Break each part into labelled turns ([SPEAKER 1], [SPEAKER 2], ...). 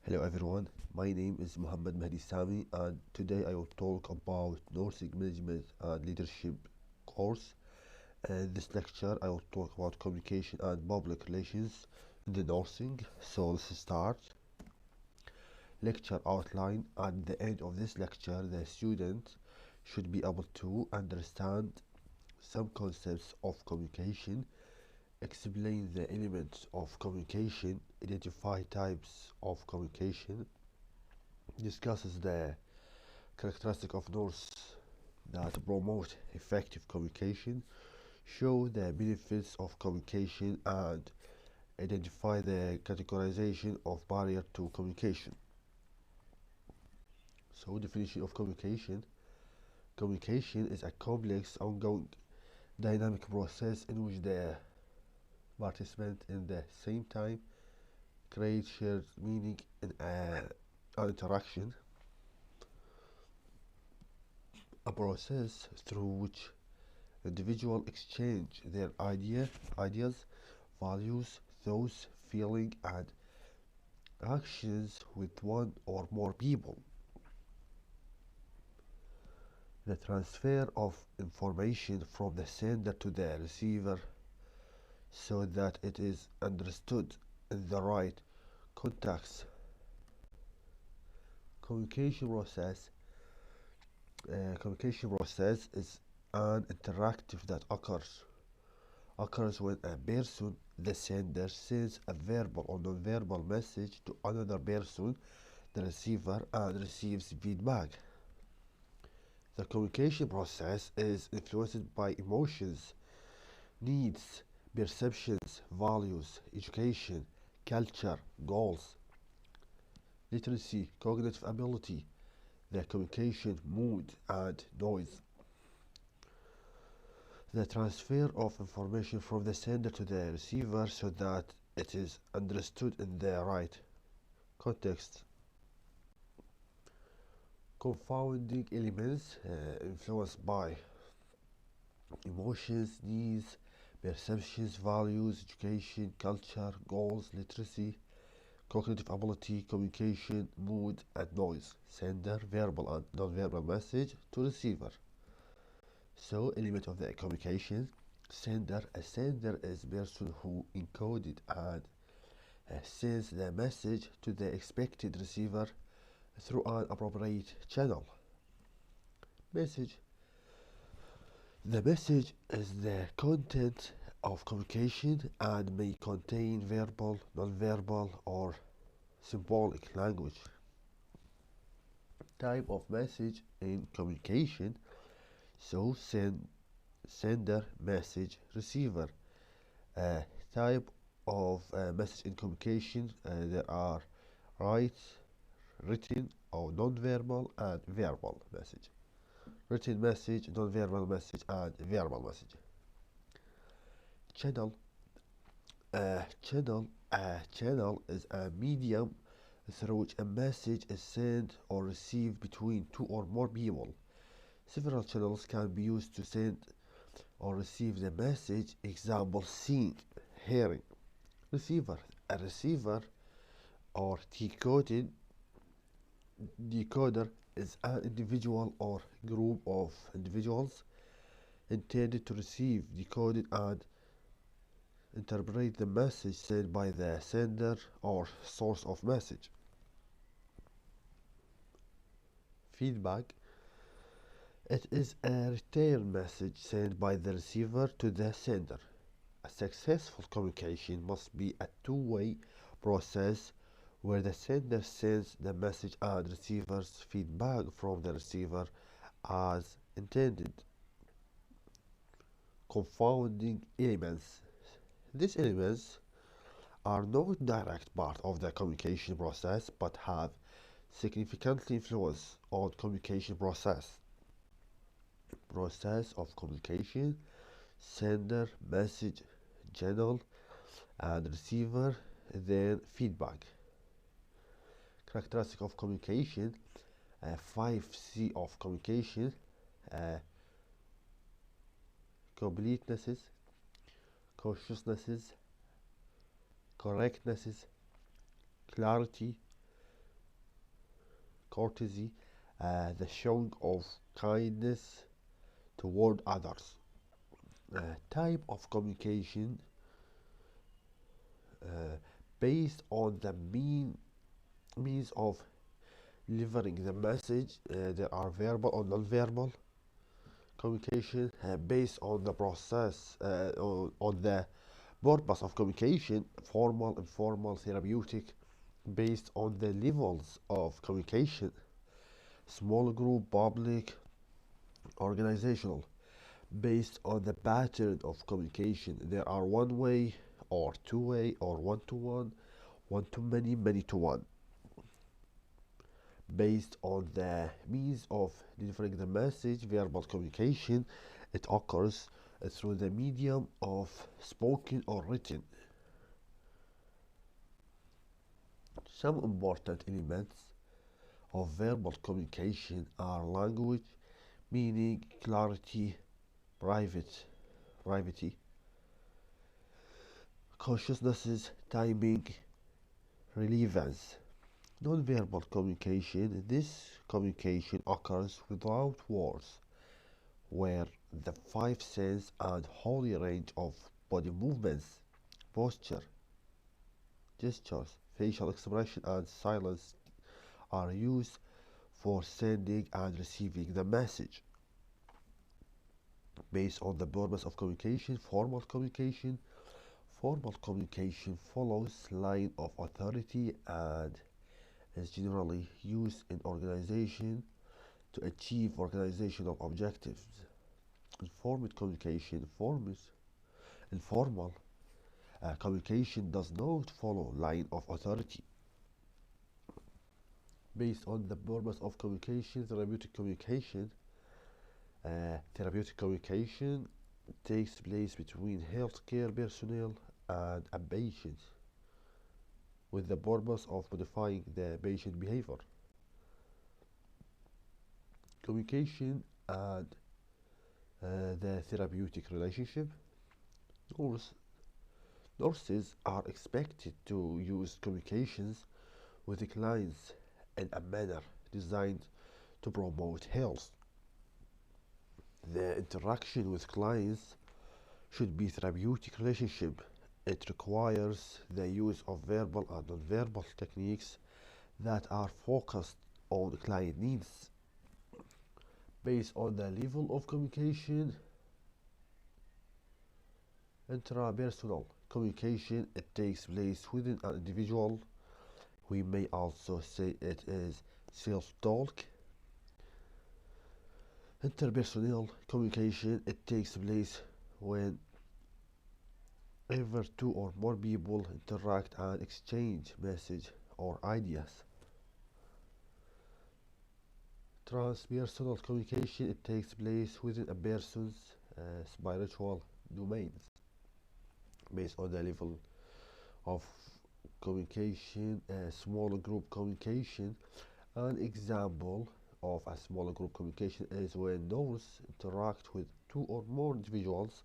[SPEAKER 1] Hello everyone, my name is Muhammad Mahdi Sami and today I will talk about nursing management and leadership course. In this lecture I will talk about communication and public relations in the nursing. So let's start. Lecture outline. At the end of this lecture the student should be able to understand some concepts of communication, explain the elements of communication, identify types of communication, discusses the characteristic of nurse that promote effective communication, show the benefits of communication, and identify the categorization of barrier to communication. So, definition of communication. Communication is a complex, ongoing, dynamic process in which the participants in the same time create shared meaning in an interaction, a process through which individuals exchange their ideas, values, thoughts, feelings, and actions with one or more people. The transfer of information from the sender to the receiver so that it is understood in the right context. Communication process. Communication process is an interactive that occurs when a person, the sender, sends a verbal or non-verbal message to another person, the receiver, and receives feedback. The communication process is influenced by emotions, needs, perceptions, values, education, culture, goals, literacy, cognitive ability, the communication mood, and noise. The transfer of information from the sender to the receiver so that it is understood in the right context. Confounding elements influenced by emotions, needs, perceptions, values, education, culture, goals, literacy, cognitive ability, communication, mood, and noise. Sender, verbal and non-verbal message to receiver. So, element of the communication. Sender. A sender is person who encoded and sends the message to the expected receiver through an appropriate channel. Message. The message is the content of communication and may contain verbal, non-verbal, or symbolic language. Type of message in communication. So sender, message, receiver. Type of message in communication. There are written or non-verbal and verbal message. Written message, non-verbal message, and verbal message. Channel. A channel is a medium through which a message is sent or received between two or more people. Several channels can be used to send or receive the message. Example: seeing, hearing. Receiver. A receiver or decoder is an individual or group of individuals intended to receive, decode, and interpret the message sent by the sender or source of message. Feedback. It is a return message sent by the receiver to the sender. A successful communication must be a two-way process where the sender sends the message and receives feedback from the receiver as intended. Confounding elements. These elements are not direct part of the communication process but have significantly influence on communication process. Process of communication: sender, message, channel, and receiver, then feedback. Characteristic of communication: 5C of communication: uh, completenesses, consciousnesses, correctnesses, clarity, courtesy, the showing of kindness toward others. Type of communication uh, based on the means of delivering the message. There are verbal or non-verbal communication based on the process, on the purpose of communication, formal, informal, therapeutic, based on the levels of communication, small group, public, organizational, based on the pattern of communication. There are one way or two way or one to one to many, many to one. Based on the means of delivering the message, verbal communication, it occurs through the medium of spoken or written. Some important elements of verbal communication are language, meaning, clarity, privacy, consciousness, timing, relevance. Non-verbal communication. This communication occurs without words, where the five sense and whole range of body movements, posture, gestures, facial expression, and silence are used for sending and receiving the message. Based on the purpose of communication, formal communication. Formal communication follows line of authority and is generally used in organization to achieve organizational objectives. Informed communication informal communication does not follow line of authority. Based on the purpose of communication, therapeutic communication takes place between healthcare personnel and a patient with the purpose of modifying the patient behavior. Communication and the therapeutic relationship. Nurse, Nurses are expected to use communications with the clients in a manner designed to promote health. The interaction with clients should be therapeutic relationship. It requires the use of verbal and non-verbal techniques that are focused on client needs. Based on the level of communication, intrapersonal communication, it takes place within an individual. We may also say it is self-talk. Interpersonal communication, it takes place when ever two or more people interact and exchange message or ideas. Transpersonal communication, it takes place within a person's spiritual domains. Based on the level of communication, small group communication. An example of a small group communication is when those interact with two or more individuals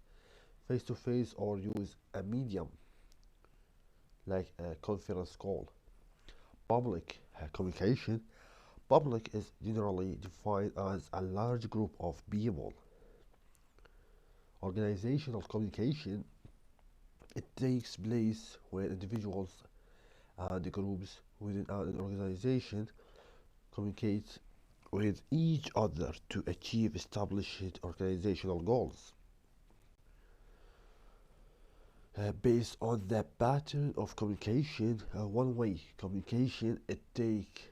[SPEAKER 1] face to face or use a medium like a conference call. Public communication. Public is generally defined as a large group of people. Organizational communication, it takes place when individuals and groups within an organization communicate with each other to achieve established organizational goals. Based on the pattern of communication, one-way communication, it takes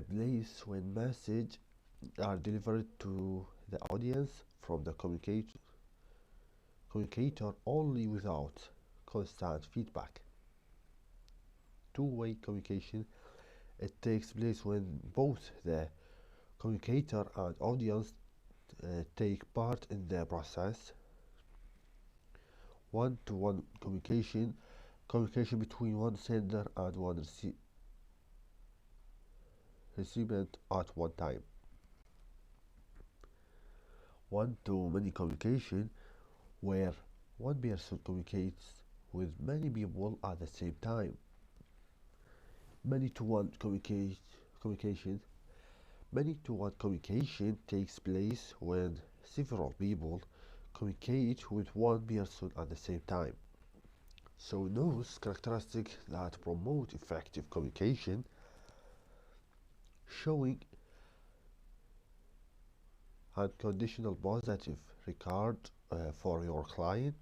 [SPEAKER 1] place when messages are delivered to the audience from the communicator only without constant feedback. Two-way communication, it takes place when both the communicator and audience take part in the process. One-to-one communication, communication between one sender and one recipient at one time. One-to-many communication, where one person communicates with many people at the same time. Many-to-one communication, Many-to-one communication takes place when several people communicate with one person at the same time. So those characteristics that promote effective communication, showing unconditional positive regard for your client,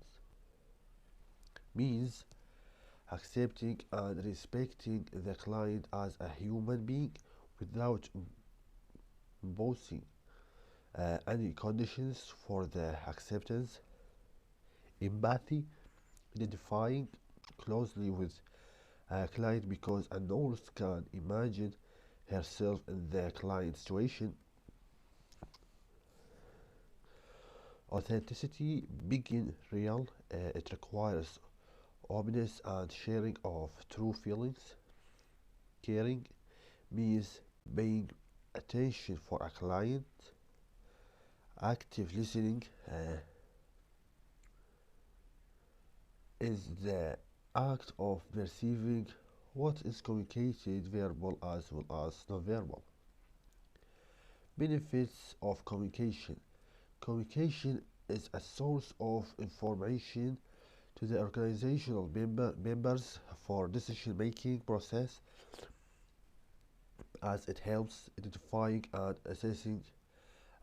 [SPEAKER 1] means accepting and respecting the client as a human being without imposing any conditions for the acceptance. Empathy, identifying closely with a client because a nurse can imagine herself in the client situation. Authenticity, being real, it requires openness and sharing of true feelings. Caring means paying attention for a client. Active listening is the act of perceiving what is communicated verbal as well as non-verbal. Benefits of communication. Communication is a source of information to the organizational members for decision-making process as it helps identifying and assessing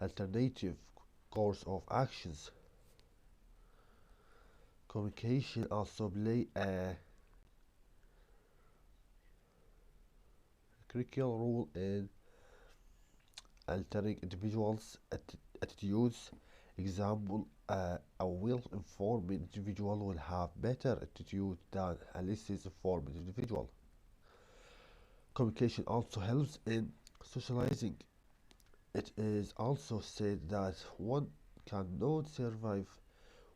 [SPEAKER 1] alternative course of actions. Communication also play a critical role in altering individuals' attitudes. Example, a well-informed individual will have better attitude than a less informed individual. Communication also helps in socializing. It is also said that one cannot survive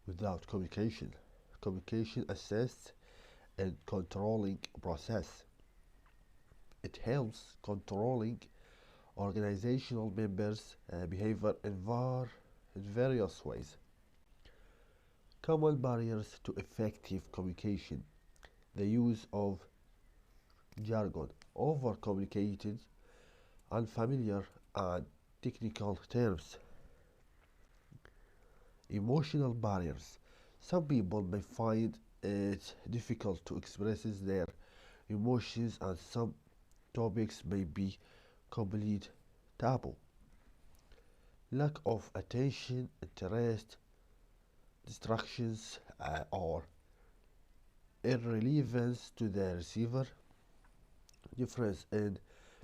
[SPEAKER 1] without communication. Communication assists in controlling process. It helps controlling organizational members' behavior in various ways. Common barriers to effective communication. The use of jargon, over communicated, unfamiliar, and technical terms. Emotional barriers. Some people may find it difficult to express their emotions, and some topics may be complete taboo. Lack of attention, interest, distractions, or irrelevance to the receiver. Difference in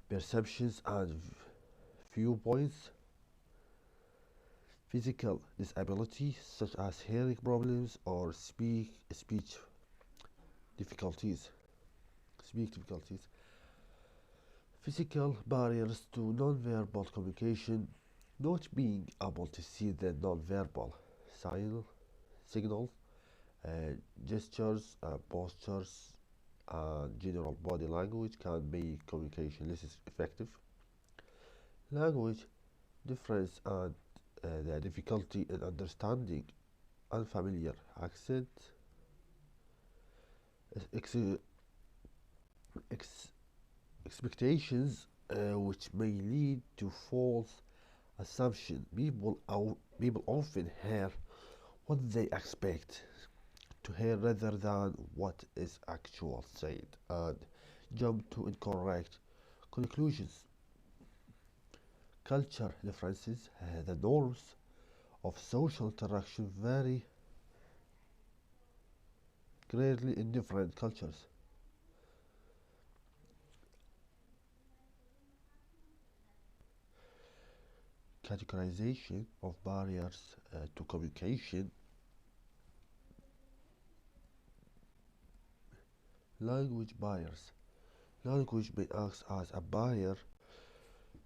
[SPEAKER 1] perceptions and viewpoints. Physical disability, such as hearing problems or difficulties. Speak difficulties. Physical barriers to non-verbal communication, not being able to see the non-verbal sign, signals, uh, gestures, postures, and general body language can make communication less effective. Language difference and the difficulty in understanding unfamiliar accent, ex- ex- expectations which may lead to false assumption. People often hear what they expect to hear rather than what is actual said and jump to incorrect conclusions. Culture differences, the norms of social interaction vary greatly in different cultures. Categorization of barriers to communication. Language barriers. Language may act as a barrier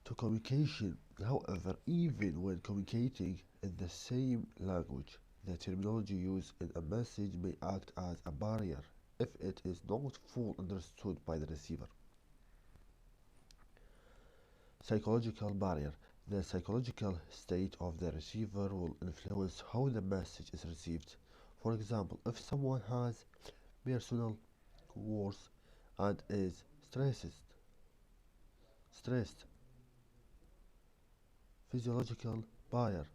[SPEAKER 1] to communication. However, even when communicating in the same language, the terminology used in a message may act as a barrier if it is not fully understood by the receiver. Psychological barrier. The psychological state of the receiver will influence how the message is received. For example, if someone has personal worries and is stressed, Physiological barrier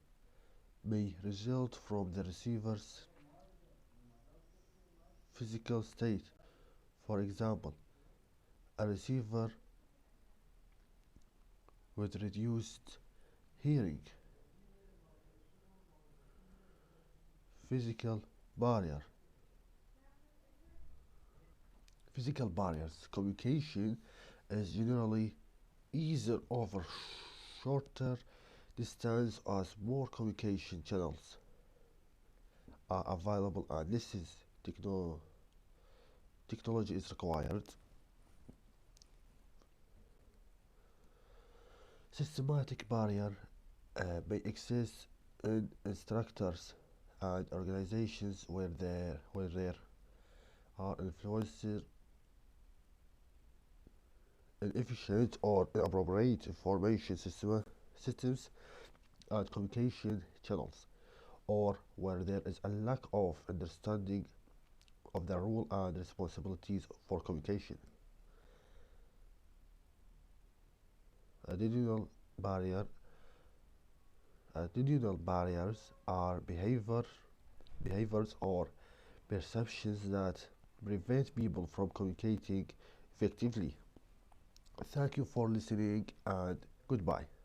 [SPEAKER 1] may result from the receiver's physical state. For example, a receiver with reduced hearing. Physical barrier. Physical barriers. Communication is generally easier over shorter distance as more communication channels are available and this is technology is required. Systematic barrier may exist in instructors and organizations where there are influences inefficient or inappropriate systems and communication channels, or where there is a lack of understanding of the role and responsibilities for communication. Additional barrier Additional barriers are behaviors or perceptions that prevent people from communicating effectively. Thank you for listening and goodbye.